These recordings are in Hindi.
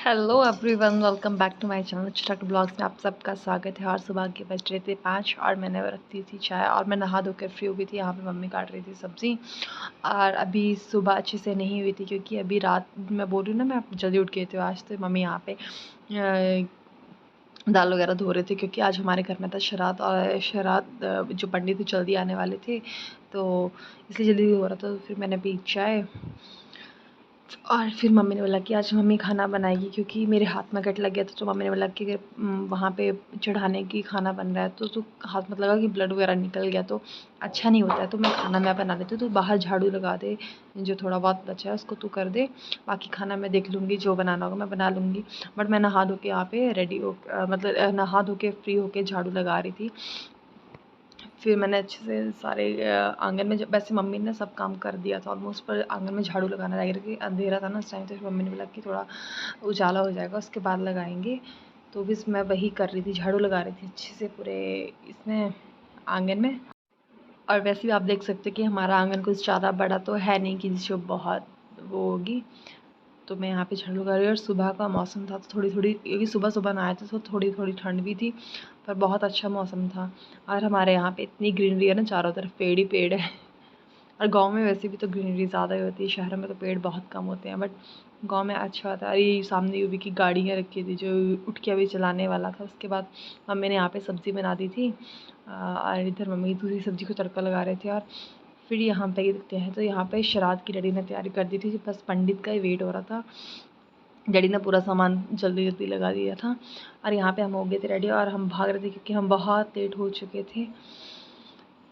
Hello everyone, welcome back to my channel चिट्ठाक ब्लॉग्स में आप सबका स्वागत है। और सुबह के बज रहे थे 5 और मैंने रखती थी चाय और मैं नहा धोकर फ्री हुई थी। यहाँ पे मम्मी काट रही थी सब्ज़ी और अभी सुबह अच्छे से नहीं हुई थी क्योंकि अभी रात मैं बोल रही हूँ ना, मैं जल्दी उठ गई थी आज। तो मम्मी यहाँ पे दाल वगैरह धो रहे थे क्योंकि आज हमारे घर में था श्राद्ध और श्राद्ध जो पंडित जल्दी आने वाले थे तो इसलिए जल्दी हो रहा था। तो फिर मैंने पी चाय और फिर मम्मी ने बोला कि आज मम्मी खाना बनाएगी क्योंकि मेरे हाथ में कट लग गया था। तो मम्मी ने बोला कि अगर वहाँ पे चढ़ाने की खाना बन रहा है तो हाथ में लगा कि ब्लड वगैरह निकल गया तो अच्छा नहीं होता है। तो मैं बना लेती हूँ, तो बाहर झाड़ू लगा दे, जो थोड़ा बहुत बचा है उसको तू कर दे, बाकी खाना मैं देख लूँगी, जो बनाना होगा मैं बना लूँगी। बट मैं नहा धो के यहाँ पे रेडी हो मतलब नहा धो के फ्री होके झाड़ू लगा रही थी। फिर मैंने अच्छे से सारे आंगन में, जब वैसे मम्मी ने सब काम कर दिया था ऑलमोस्ट, पर आंगन में झाड़ू लगाना रह गया क्योंकि अंधेरा था ना उस टाइम। तो फिर मम्मी ने बोला कि थोड़ा उजाला हो जाएगा उसके बाद लगाएंगे। तो बस मैं वही कर रही थी, झाड़ू लगा रही थी अच्छे से पूरे इसमें आंगन में। और वैसे भी आप देख सकते हैं कि हमारा आंगन कुछ ज़्यादा बड़ा तो है नहीं कि जो बहुत वो होगी। तो मैं यहाँ पे झाड़ू लगा रही हूँ। और सुबह का मौसम था तो थोड़ी थोड़ी, क्योंकि सुबह सुबह नहाए थे तो थोड़ी थोड़ी ठंड भी थी, पर बहुत अच्छा मौसम था। और हमारे यहाँ पे इतनी ग्रीनरी है ना, चारों तरफ पेड़ ही पेड़ है। और गांव में वैसे भी तो ग्रीनरी ज़्यादा ही होती है, शहरों में तो पेड़ बहुत कम होते हैं, बट गांव में अच्छा होता है। और ये सामने यूवी की गाड़ियाँ रखी थी जो उठ के अभी चलाने वाला था। उसके बाद मम्मी ने यहाँ पे सब्ज़ी बना दी थी और इधर मम्मी दूसरी सब्ज़ी को तड़का लगा रहे थे। और फिर यहाँ पे देखते हैं तो यहाँ पे श्राद्ध की डैडी ने तैयारी कर दी थी, बस पंडित का ही वेट हो रहा था। डैडी ने पूरा सामान जल्दी जल्दी लगा दिया था और यहाँ पे हम हो गए थे रेडी और हम भाग रहे थे क्योंकि हम बहुत लेट हो चुके थे।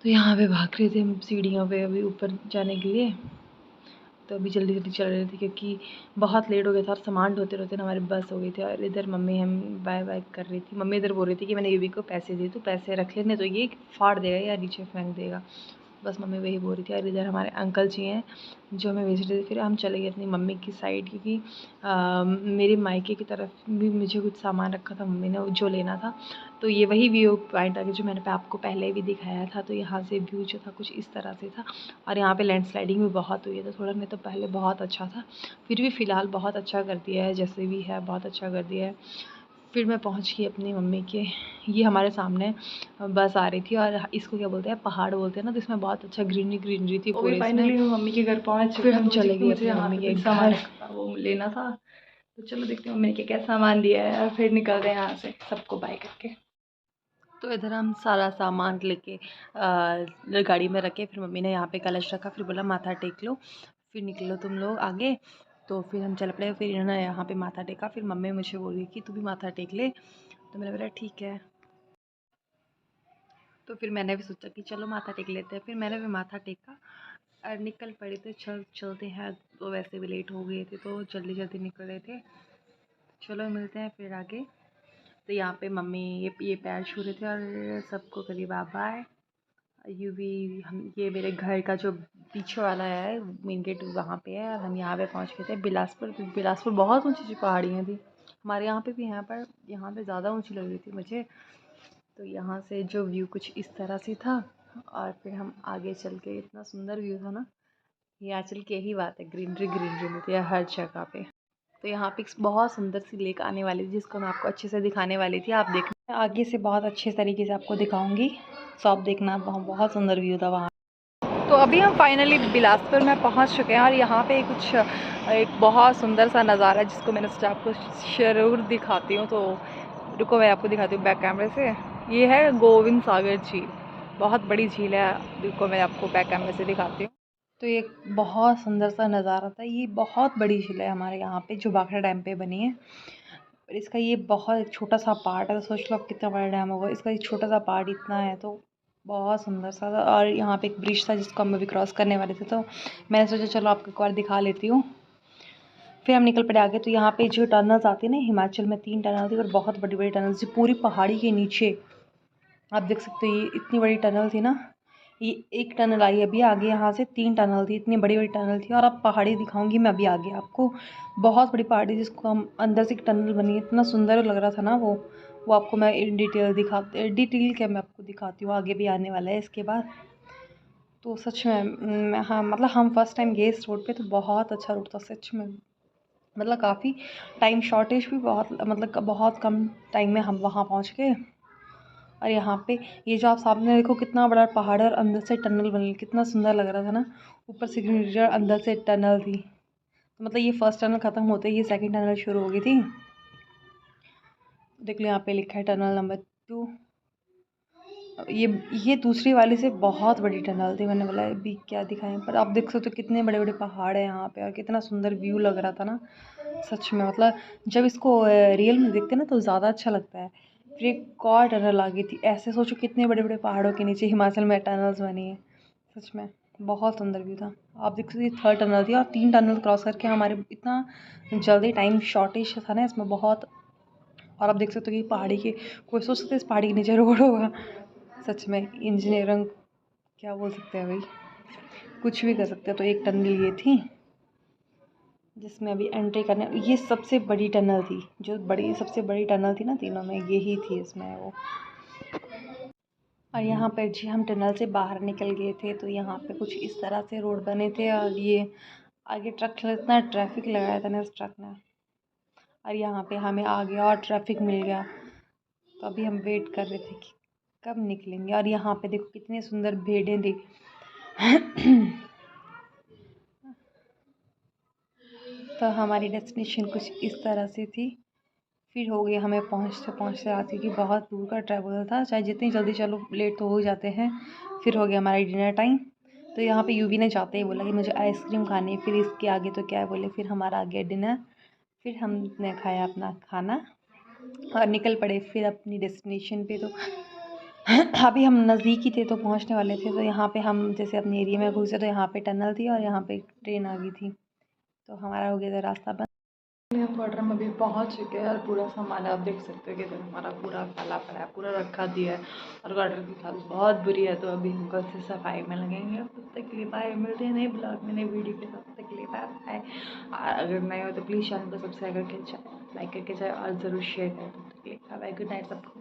तो यहाँ पे भाग रहे थे हम सीढ़ियों पे अभी ऊपर जाने के लिए। तो अभी जल्दी जल्दी चल रहे थे क्योंकि बहुत लेट हो गया था और सामान ढोते ढोते ना हमारी बस हो गई थी। और इधर मम्मी हम बाय बाय कर रही थी। मम्मी इधर बोल रही थी कि मैंने यूवी को पैसे दिए तो पैसे रख लेने, तो ये फाड़ देगा या नीचे फेंक देगा, बस मम्मी वही बोल रही थी। और इधर हमारे अंकल जी हैं जो हमें भेज रहे थे। फिर हम चले गए अपनी मम्मी की साइड क्योंकि मेरे मायके की तरफ भी मुझे कुछ सामान रखा था मम्मी ने जो लेना था। तो ये वही व्यू पॉइंट आ गया जो मैंने आपको पहले भी दिखाया था। तो यहाँ से व्यू जो था कुछ इस तरह से था। और यहाँ पे लैंडस्लाइडिंग भी बहुत हुई है, तो थोड़ा नहीं तो पहले बहुत अच्छा था, फिर भी फ़िलहाल बहुत अच्छा कर दिया है, जैसे भी है बहुत अच्छा कर दिया है। फिर मैं पहुंच गई अपनी मम्मी के, ये हमारे सामने बस आ रही थी और इसको क्या बोलते हैं, पहाड़ बोलते हैं ना, तो इसमें बहुत अच्छा ग्रीनरी ग्रीनरी थी पूरे। फाइनली मैं मम्मी के घर पहुंच फिर चुकी हूँ। हम तो चले गए मुझे अपनी यहाँ मम्मी पे के कुछ सामान घर। रखा था, वो लेना था। तो चलो देखते हैं मम्मी ने क्या क्या सामान दिया है और फिर निकलते हैं यहाँ से सबको बाय करके। तो इधर हम सारा सामान लेके गाड़ी में रखे। फिर मम्मी ने यहाँ पे कलश रखा, फिर बोला माथा टेक लो, फिर निकलो तुम लोग आगे। तो फिर हम चल पड़े, फिर इन्होंने यहाँ पे माथा टेका। फिर मम्मी मुझे बोली कि तू भी माथा टेक ले, तो मैंने बोला ठीक है। तो फिर मैंने भी सोचा कि चलो माथा टेक लेते हैं। फिर मैंने भी माथा टेका और निकल पड़े थे, चलते हैं। तो वैसे भी लेट हो गए थे तो जल्दी जल्दी निकल रहे थे। चलो मिलते हैं फिर आगे। तो यहाँ पे मम्मी ये पैर छू रहे थे और सबको करीब बाय बाय। यूवी हम, ये मेरे घर का जो पीछे वाला है मेन गेट वहाँ पे है और हम यहाँ पे पहुँच गए थे बिलासपुर। बिलासपुर बहुत ऊंची ऊंची पहाड़ियाँ थी, हमारे यहाँ पे भी हैं पर यहाँ पे ज़्यादा ऊंची लग रही थी मुझे। तो यहाँ से जो व्यू कुछ इस तरह से था। और फिर हम आगे चल के, इतना सुंदर व्यू था ना, हिमाचल की यही बात है, ग्रीनरी ग्रीनरी मिलती है हर जगह पे। तो यहाँ पे एक बहुत सुंदर सी लेक आने वाली थी जिसको मैं आपको अच्छे से दिखाने वाली थी। आप देखना आगे से बहुत अच्छे तरीके से आपको दिखाऊंगी, तो आप देखना बहुत सुंदर व्यू था वहाँ। तो अभी हम फाइनली बिलासपुर में पहुँच चुके हैं और यहाँ पे कुछ एक बहुत सुंदर सा नज़ारा है जिसको मैंने सोचा आपको ज़रूर दिखाती हूँ। तो रुको मैं आपको दिखाती हूँ बैक कैमरे से। ये है गोविंद सागर झील, बहुत बड़ी झील है। रुको मैं आपको बैक कैमरे से दिखाती हूँ। तो ये बहुत सुंदर सा नज़ारा था। ये बहुत बड़ी झील है हमारे यहाँ पे जो भाखड़ा डैम पे बनी है। और इसका ये बहुत छोटा सा पार्ट है, तो सोच लो आप कितना बड़ा डैम होगा। इसका एक छोटा सा पार्ट इतना है, तो बहुत सुंदर सा था। और यहाँ पे एक ब्रिज था जिसको हम अभी क्रॉस करने वाले थे, तो मैंने सोचा चलो आपको एक बार दिखा लेती हूँ। फिर हम निकल पड़े आगे। तो यहाँ पे जो टनल्स आती है ना, हिमाचल में 3 टनल थी और बहुत बड़ी बड़ी टनल थी पूरी पहाड़ी के नीचे। आप देख सकते हो ये इतनी बड़ी टनल थी ना, ये एक टनल आई अभी आगे, यहाँ से 3 टनल थी, इतनी बड़ी बड़ी टनल थी। और अब पहाड़ी दिखाऊंगी मैं अभी आगे आपको, बहुत बड़ी पहाड़ी जिसको हम अंदर से एक टनल बनी है, इतना सुंदर लग रहा था ना वो आपको मैं इन डिटेल क्या मैं आपको दिखाती हूँ, आगे भी आने वाला है इसके बाद। तो सच में हाँ, मतलब हम फर्स्ट टाइम गए इस रोड पे तो बहुत अच्छा रोड था सच में। मतलब काफ़ी टाइम शॉर्टेज भी बहुत, मतलब बहुत कम टाइम में हम वहाँ पहुँच गए। और यहाँ पे ये जो आप सामने देखो कितना बड़ा पहाड़ है और अंदर से टनल बनी, कितना सुंदर लग रहा था ना। ऊपर से ग्रीन रिवर, अंदर से टनल थी। तो मतलब ये फर्स्ट टनल ख़त्म होते ही ये सेकंड टनल शुरू हो गई थी। देख लो यहाँ पे लिखा है टनल नंबर 2। ये दूसरी वाली से बहुत बड़ी टनल थी। मैंने बोला अभी क्या दिखाएं, पर आप देख सकते हो कितने बड़े बड़े पहाड़ है यहाँ पे और कितना सुंदर व्यू लग रहा था ना सच में। मतलब जब इसको रियल में देखते हैं ना तो ज़्यादा अच्छा लगता है। फिर एक और टनल आ गई थी। ऐसे सोचो कितने बड़े बड़े पहाड़ों के नीचे हिमाचल में टनल्स बनी है। सच में बहुत सुंदर व्यू था। आप देख सकते थर्ड टनल थी और 3 टनल क्रॉस करके हमारे इतना जल्दी टाइम शॉर्टेज था ना इसमें बहुत। और आप देख सकते हो कि पहाड़ी के, कोई सोच सकते इस पहाड़ी के नीचे रोड होगा। सच में इंजीनियरिंग क्या बोल सकते हैं भाई, कुछ भी कर सकते हैं। तो एक टनल ये थी जिसमें अभी एंट्री करने, ये सबसे बड़ी टनल थी, जो बड़ी सबसे बड़ी टनल थी ना तीनों में, यही थी इसमें वो। और यहाँ पर जी हम टनल से बाहर निकल गए थे तो यहाँ पे कुछ इस तरह से रोड बने थे और ये आगे ट्रक, इतना ट्रैफिक लगाया था ना इस ट्रक ने। और यहाँ पे हमें आगे और ट्रैफिक मिल गया तो अभी हम वेट कर रहे थे कि कब निकलेंगे। और यहाँ पे देखो कितने सुंदर भेड़ें थी। तो हमारी डेस्टिनेशन कुछ इस तरह से थी। फिर हो गया हमें पहुँचते पहुँचते रात, क्योंकि बहुत दूर का ट्रैवल था, चाहे जितनी जल्दी चलो लेट तो हो जाते हैं। फिर हो गया हमारा डिनर टाइम। तो यहाँ पे यूवी ने जाते ही बोला कि मुझे आइसक्रीम खानी है। फिर इसके आगे तो क्या बोले, फिर हमारा आ गया डिनर। फिर हमने खाया अपना खाना और निकल पड़े फिर अपनी डेस्टिनेशन पे। तो अभी हम नज़दीक ही थे तो पहुँचने वाले थे। तो यहाँ पे हम जैसे अपने एरिया में घुसे तो यहाँ पे टनल थी और यहाँ पे ट्रेन आ गई थी। तो हमारा हो गया था रास्ता बंद। हम क्वार्टर में अभी पहुँच चुके हैं और पूरा सामान आप देख सकते हो कि हमारा पूरा फैला पड़ा है, पूरा रखा दिया है। और क्वार्टर की हालत बहुत बुरी है। तो अभी हम कल से सफाई में लगेंगे। तब तक के लिए बाय, मिलते हैं नए ब्लॉग में नई वीडियो के साथ। तब तक के लिए बाय बाय। और अगर नए हो तो प्लीज़ चैनल को सब्सक्राइब करके लाइक करके जाए और ज़रूर शेयर करें। तब तक के लिए बाय बाय, गुड नाइट सबको।